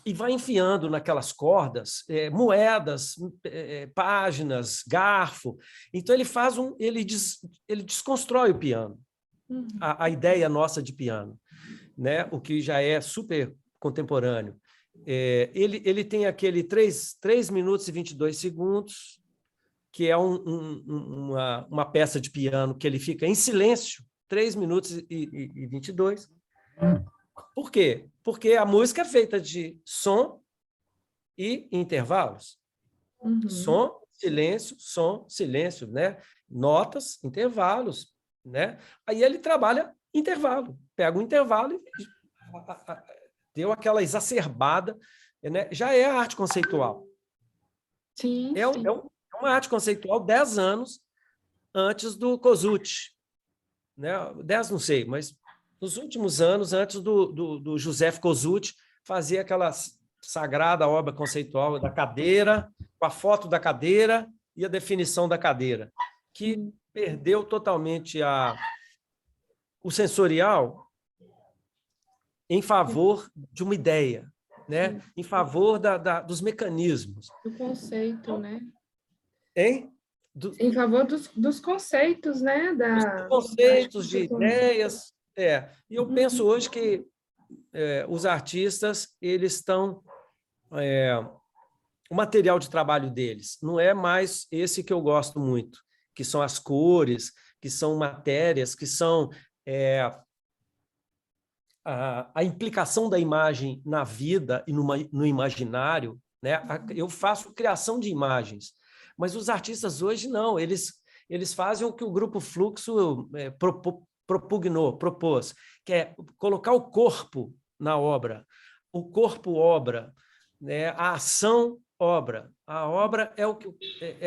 e vai enfiando naquelas cordas moedas, páginas, garfo. Então ele desconstrói o piano, a ideia nossa de piano, né? O que já é super contemporâneo. Ele tem aquele 3 minutos e 22 segundos, que é uma peça de piano que ele fica em silêncio, 3 minutos e 22. Por quê? Porque a música é feita de som e intervalos. Som, silêncio, né? Notas, intervalos, né? Aí ele trabalha intervalo, pega um intervalo e deu aquela exacerbada, né? Já é a arte conceitual. Sim, é uma arte conceitual 10 anos antes do Kosuth, né? 10 não sei, mas nos últimos anos, antes do Joseph Kosuth fazer aquela sagrada obra conceitual da cadeira, com a foto da cadeira e a definição da cadeira, que perdeu totalmente o sensorial em favor de uma ideia, né? Em favor dos mecanismos. Do conceito, né? Hein? Em favor dos conceitos, né? Dos conceitos, de ideias. E eu penso hoje que os artistas, eles estão... o material de trabalho deles não é mais esse que eu gosto muito, que são as cores, que são matérias, que são a implicação da imagem na vida e no imaginário, né? Eu faço criação de imagens, mas os artistas hoje não, eles fazem o que o Grupo Fluxo propôs, que é colocar o corpo na obra, o corpo obra, né? A ação obra, a obra é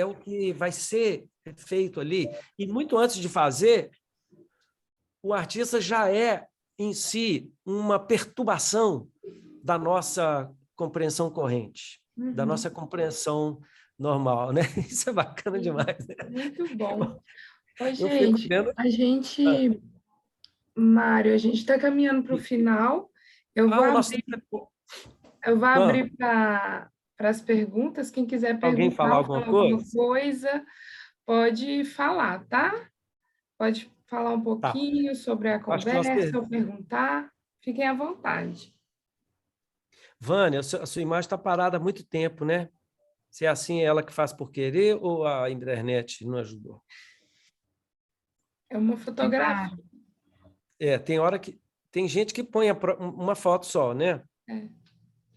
o que vai ser feito ali, e muito antes de fazer, o artista já é em si uma perturbação da nossa compreensão corrente, da nossa compreensão normal, né? Isso é bacana demais, né? Muito bom. Ô, gente, Mário, a gente está caminhando para o final. Eu vou abrir para as perguntas. Quem quiser Alguém falar alguma coisa, pode falar, tá? Pode falar um pouquinho sobre a conversa ou perguntar. Fiquem à vontade. Vânia, a sua imagem está parada há muito tempo, né? Se é assim, é ela que faz por querer ou a internet não ajudou? É uma fotografia. Tem hora que... Tem gente que põe uma foto só, né?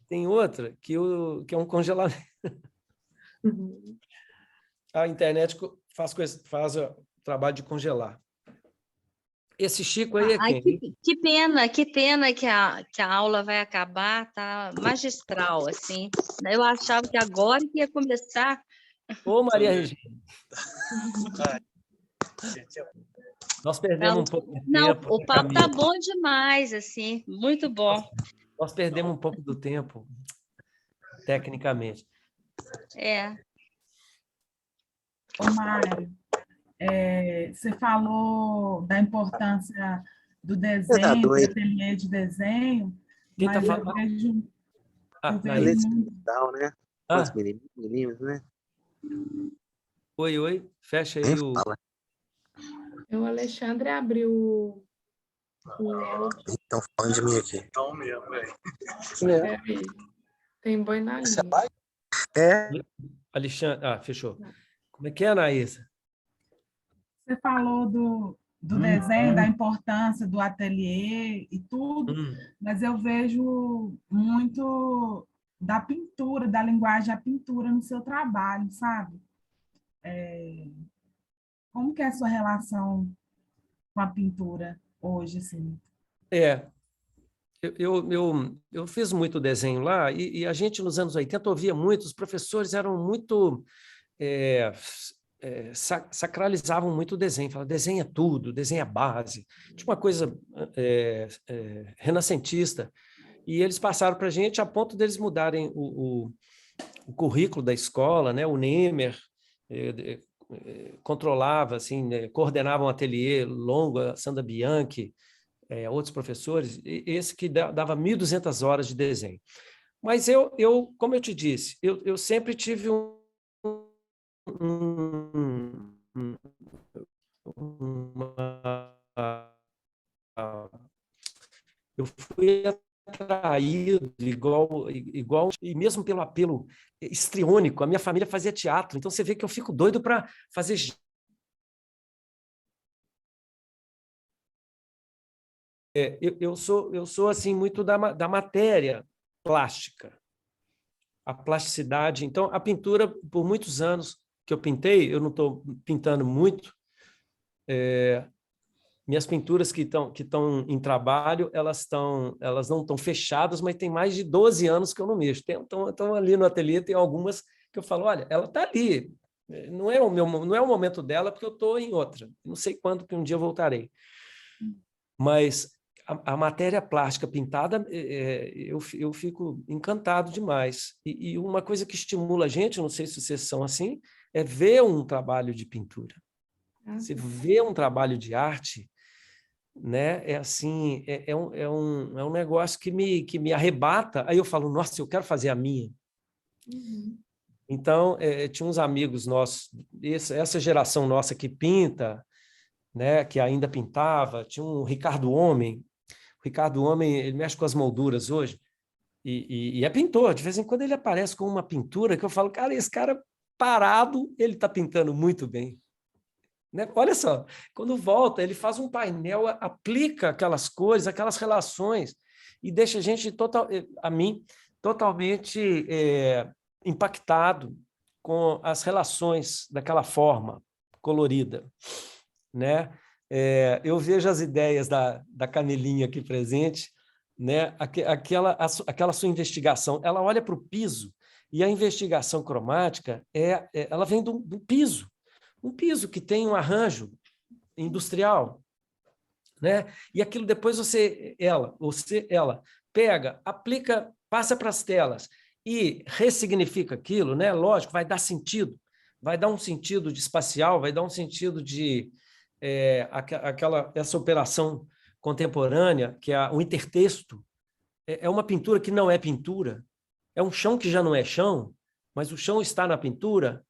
Tem outra que é um congelamento. A internet faz o trabalho de congelar. Esse Chico aí é quem? Que pena que a aula vai acabar, tá magistral, assim. Eu achava que agora que ia começar. Ô, Maria Regina. Nós perdemos um pouco de tempo. O papo tá bom demais, assim, muito bom. Nós perdemos um pouco do tempo, tecnicamente. Ô, Mário, você falou da importância do desenho, do ateliê de desenho, Quem mas tá falando? eu vejo né? Os meninos, né? Oi, fecha aí O Alexandre abriu o áudio. Estão falando de mim aqui. Então mesmo, velho. Tem boi na língua. Alexandre, fechou. Como é que é, Anaísa? Você falou do desenho, da importância do ateliê e tudo, mas eu vejo muito da pintura, da linguagem da pintura no seu trabalho, sabe? Como que é a sua relação com a pintura hoje, assim? Eu fiz muito desenho lá e a gente, nos anos 80, ouvia muito, os professores eram muito... sacralizavam muito o desenho, falavam, desenha tudo, desenha base. Tinha uma coisa renascentista. E eles passaram para a gente a ponto deles mudarem o currículo da escola, né? O Nemer controlava, assim, coordenava um ateliê longo, a Sandra Bianchi, outros professores, esse que dava 1.200 horas de desenho. Mas como eu te disse, eu sempre tive eu fui atraído igual, e mesmo pelo apelo histriônico, a minha família fazia teatro, então você vê que eu fico doido para fazer. Eu sou assim muito da matéria plástica, a plasticidade. Então, a pintura, por muitos anos que eu pintei, eu não estou pintando muito, minhas pinturas que estão em trabalho, elas não estão fechadas, mas tem mais de 12 anos que eu não mexo. Estão ali no ateliê, tem algumas que eu falo, olha, ela está ali, não é o momento dela, porque eu estou em outra. Não sei quando que um dia eu voltarei. Mas a matéria plástica pintada, eu fico encantado demais. E uma coisa que estimula a gente, não sei se vocês são assim, é ver um trabalho de pintura. Você vê um trabalho de arte, né? É assim, é um negócio que me arrebata. Aí eu falo, nossa, eu quero fazer a minha. Uhum. Então, tinha uns amigos nossos, essa geração nossa que pinta, né? Que ainda pintava, tinha um Ricardo Homem. O Ricardo Homem, ele mexe com as molduras hoje, e é pintor. De vez em quando ele aparece com uma pintura que eu falo, cara, esse cara parado, ele está pintando muito bem. Né? Olha só, quando volta, ele faz um painel, aplica aquelas cores, aquelas relações, e deixa a gente, a mim, totalmente impactado com as relações daquela forma colorida. Né? Eu vejo as ideias da Camilinha aqui presente, né? Aquela sua investigação, ela olha para o piso, e a investigação cromática ela vem do piso. Um piso que tem um arranjo industrial, né? E aquilo depois ela pega, aplica, passa para as telas e ressignifica aquilo, né? Lógico, vai dar sentido, vai dar um sentido de espacial, vai dar um sentido de essa operação contemporânea, que é o intertexto. É uma pintura que não é pintura, é um chão que já não é chão, mas o chão está na pintura.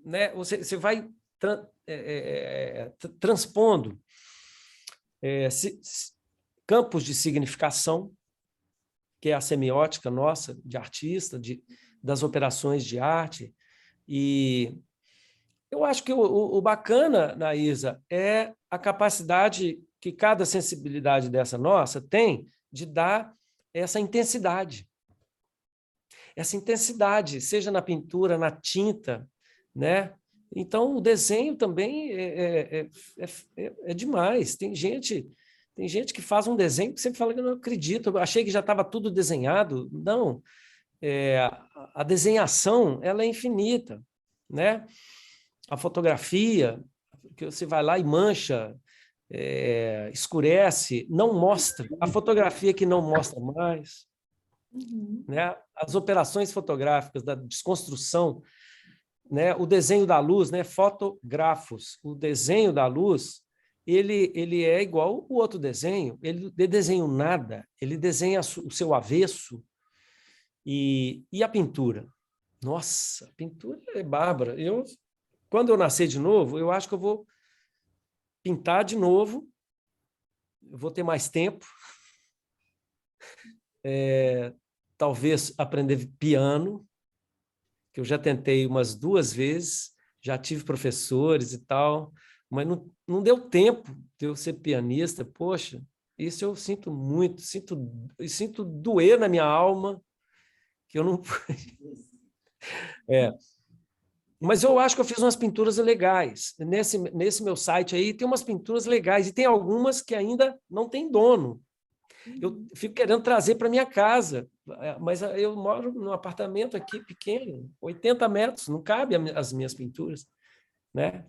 Né? Você vai transpondo campos de significação, que é a semiótica nossa, de artista, das operações de arte. E eu acho que o bacana, Naísa, é a capacidade que cada sensibilidade dessa nossa tem de dar essa intensidade. Essa intensidade, seja na pintura, na tinta, né? Então, o desenho também é demais. Tem gente que faz um desenho que você fala que eu não acredito, eu achei que já estava tudo desenhado. Não, a desenhação ela é infinita, né? A fotografia, que você vai lá e mancha, escurece, não mostra. A fotografia que não mostra mais. Uhum. Né? As operações fotográficas da desconstrução, né? O desenho da luz, né? Fotógrafos, o desenho da luz, ele é igual o outro desenho, ele desenha nada, ele desenha o seu avesso. E a pintura? Nossa, a pintura é bárbara. Quando eu nascer de novo, eu acho que eu vou pintar de novo, eu vou ter mais tempo, talvez aprender piano, que eu já tentei umas 2 vezes, já tive professores e tal, mas não deu tempo de eu ser pianista. Poxa, isso eu sinto muito, sinto doer na minha alma, que eu não... Mas eu acho que eu fiz umas pinturas legais. Nesse meu site aí tem umas pinturas legais, e tem algumas que ainda não tem dono. Eu fico querendo trazer para minha casa, mas eu moro num apartamento aqui pequeno, 80 metros, não cabe as minhas pinturas, né?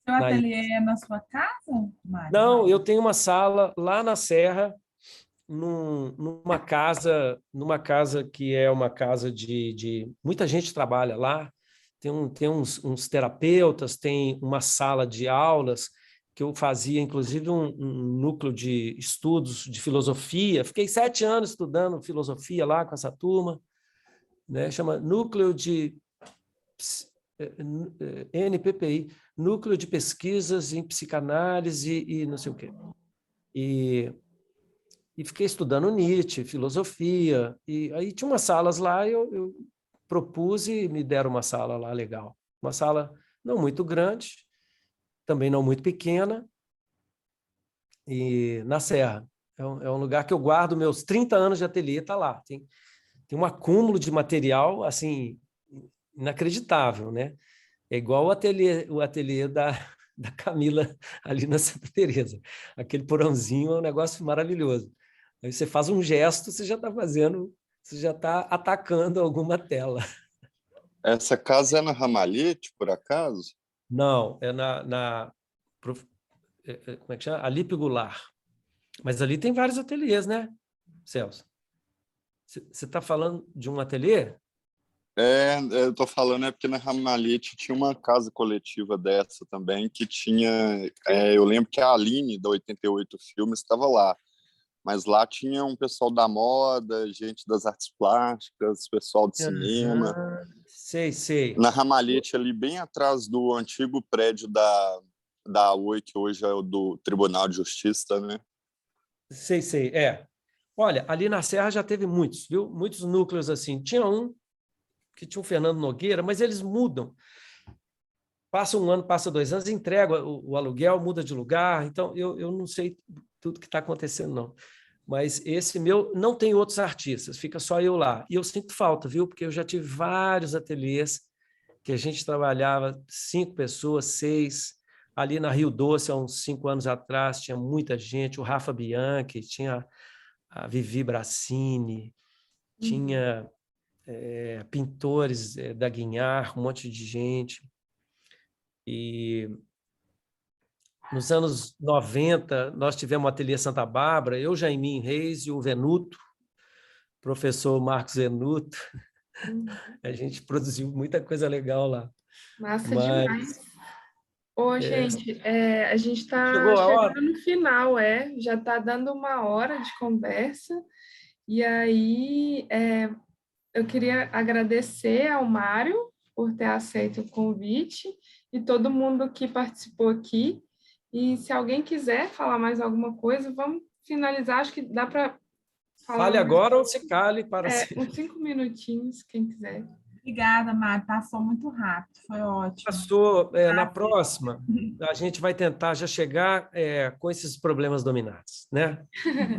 Seu ateliê é na sua casa, Mário? Não, eu tenho uma sala lá na Serra, numa casa que é uma casa de muita gente trabalha lá, tem uns terapeutas, tem uma sala de aulas, que eu fazia, inclusive, um núcleo de estudos de filosofia. Fiquei 7 anos estudando filosofia lá com essa turma, né? Chama Núcleo de NPPI, Núcleo de Pesquisas em Psicanálise e não sei o quê. E fiquei estudando Nietzsche, filosofia, e aí tinha umas salas lá, eu propus e me deram uma sala lá legal. Uma sala não muito grande, também não muito pequena, e na Serra. É um lugar que eu guardo meus 30 anos de ateliê, está lá. Tem um acúmulo de material, assim, inacreditável, né? É igual o ateliê da Camila ali na Santa Teresa. Aquele porãozinho é um negócio maravilhoso. Aí você faz um gesto, você já está atacando alguma tela. Essa casa é na Ramalhete, por acaso? Não, é como é que chama? Alípio Goulart. Mas ali tem vários ateliês, né, Celso? Você está falando de um ateliê? Eu estou falando porque na Ramalhete tinha uma casa coletiva dessa também, que tinha... eu lembro que a Aline, da 88 Filmes, estava lá. Mas lá tinha um pessoal da moda, gente das artes plásticas, pessoal de cinema. Sei. Na Ramalhete, ali bem atrás do antigo prédio da Oi, que hoje é o do Tribunal de Justiça, né? Sei. Olha, ali na Serra já teve muitos, viu? Muitos núcleos assim. Tinha um que tinha o Fernando Nogueira, mas eles mudam. Passa 1 ano, passa 2 anos, entrega o aluguel, muda de lugar. Então, eu não sei tudo que está acontecendo, não. Mas esse meu não tem outros artistas, fica só eu lá. E eu sinto falta, viu? Porque eu já tive vários ateliês que a gente trabalhava 5 pessoas, 6. Ali na Rio Doce, há uns 5 anos atrás, tinha muita gente. O Rafa Bianchi, tinha a Vivi Brassini, tinha pintores da Guinhar, um monte de gente. E nos anos 90, nós tivemos o Ateliê Santa Bárbara, eu, Jaiminho Reis e o Venuto, professor Marcos Venuto. A gente produziu muita coisa legal lá. Massa demais. Ô, gente, a gente está Chegou a hora? chegando no final, já está dando 1 hora de conversa, e aí eu queria agradecer ao Mário por ter aceito o convite e todo mundo que participou aqui. E se alguém quiser falar mais alguma coisa, vamos finalizar. Acho que dá para falar. Fale agora ou se cale para sempre. Uns 5 minutinhos, quem quiser. Obrigada, Mário. Passou muito rápido, foi ótimo. Passou. Na próxima, a gente vai tentar já chegar com esses problemas dominados, né?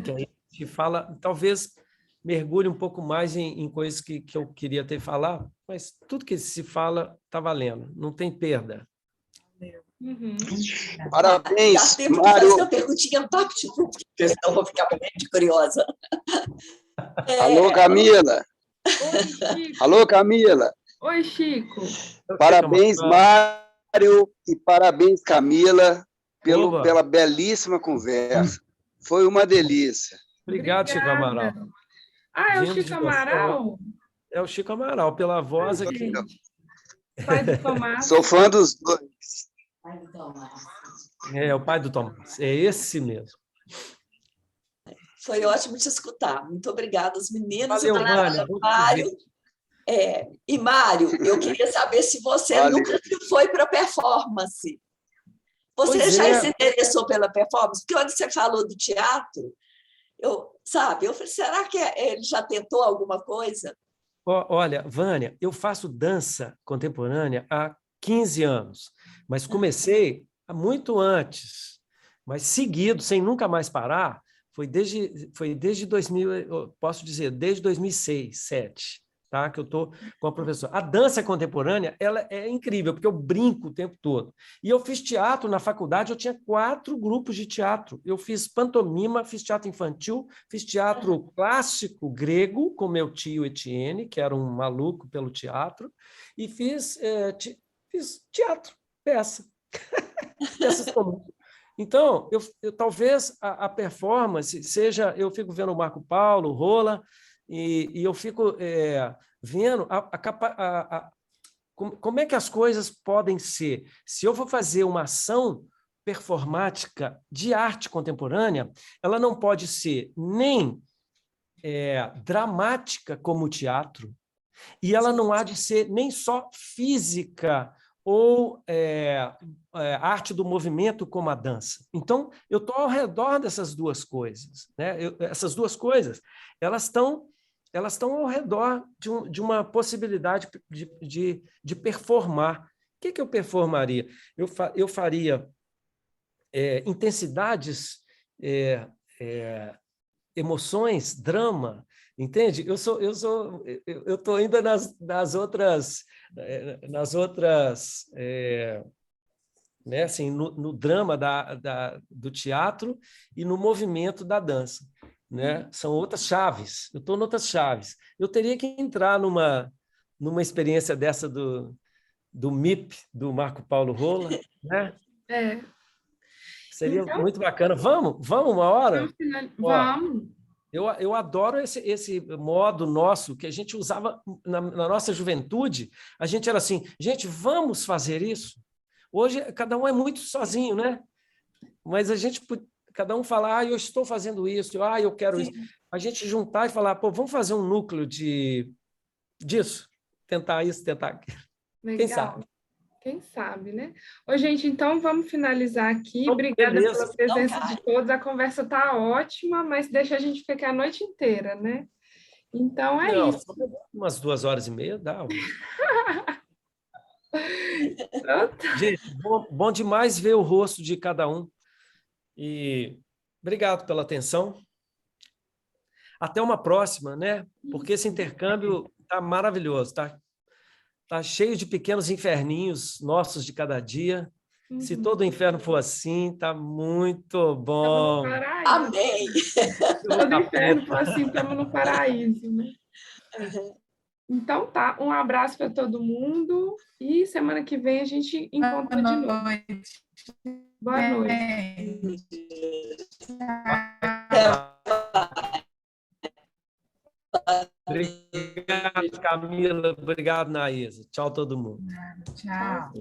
Que aí a gente fala, talvez mergulhe um pouco mais em coisas que eu queria ter falado, mas tudo que se fala está valendo, não tem perda. Uhum. Parabéns, Mário. Fazer uma perguntinha rápida, porque senão eu vou ficar muito curiosa. Alô, Camila. Oi, Alô, Camila. Oi, Chico. Parabéns, Mário, e parabéns, Camila, pela belíssima conversa. Foi uma delícia. Obrigado, Chico Amaral. É o Chico Amaral? É o Chico Amaral, pela voz aqui. Pai do Tomás. Sou fã dos dois. Pai do Tomás. O pai do Tomás. É esse mesmo. Foi ótimo te escutar. Muito obrigada, os meninos. Valeu, Vânia. Mário. E, Mário, eu queria saber se você nunca foi para performance. Você já se interessou pela performance? Porque quando você falou do teatro, eu falei, será que ele já tentou alguma coisa? Olha, Vânia, eu faço dança contemporânea há 15 anos, mas comecei muito antes, mas seguido, sem nunca mais parar, foi desde 2000, posso dizer, desde 2006, 2007, tá? Que eu estou com a professora. A dança contemporânea, ela é incrível, porque eu brinco o tempo todo. E eu fiz teatro na faculdade, eu tinha 4 grupos de teatro. Eu fiz pantomima, fiz teatro infantil, fiz teatro clássico grego, com meu tio Etienne, que era um maluco pelo teatro, e fiz teatro, peça. Peças comuns. Então, talvez a performance seja... Eu fico vendo o Marco Paulo, o Rola, e eu fico vendo como é que as coisas podem ser. Se eu vou fazer uma ação performática de arte contemporânea, ela não pode ser nem dramática como o teatro, e ela não há de ser nem só física ou arte do movimento como a dança. Então, eu estou ao redor dessas duas coisas, né? Essas duas coisas, elas estão ao redor de uma possibilidade de performar. O que eu performaria? Eu faria intensidades, emoções, drama, entende? Eu estou ainda nas outras, né, assim, no drama do teatro e no movimento da dança, né? São outras chaves. Eu estou em outras chaves. Eu teria que entrar numa experiência dessa do MIP, do Marco Paulo Rola, né? Seria então, muito bacana. Vamos uma hora? Vamos. Eu adoro esse modo nosso que a gente usava na nossa juventude. A gente era assim, gente, vamos fazer isso? Hoje, cada um é muito sozinho, né? Mas cada um fala, eu estou fazendo isso, eu quero isso. A gente juntar e falar, vamos fazer um núcleo disso, tentar isso, tentar aquilo. Legal. Quem sabe? Quem sabe, né? Ô, gente, então vamos finalizar aqui. Então, Obrigada beleza. pela presença de todos. A conversa está ótima, mas deixa a gente ficar a noite inteira, né? Então isso. Umas 2h30 dá. Pronto. Gente, bom demais ver o rosto de cada um. E obrigado pela atenção. Até uma próxima, né? Porque esse intercâmbio está maravilhoso, tá? Tá cheio de pequenos inferninhos nossos de cada dia. Se todo o inferno for assim, tá muito bom. Amém. Todo inferno for assim, estamos no paraíso, né? Então tá, um abraço para todo mundo e semana que vem a gente encontra de novo. Boa noite. Obrigado, Camila. Obrigado, Naísa. Tchau, todo mundo. Tchau.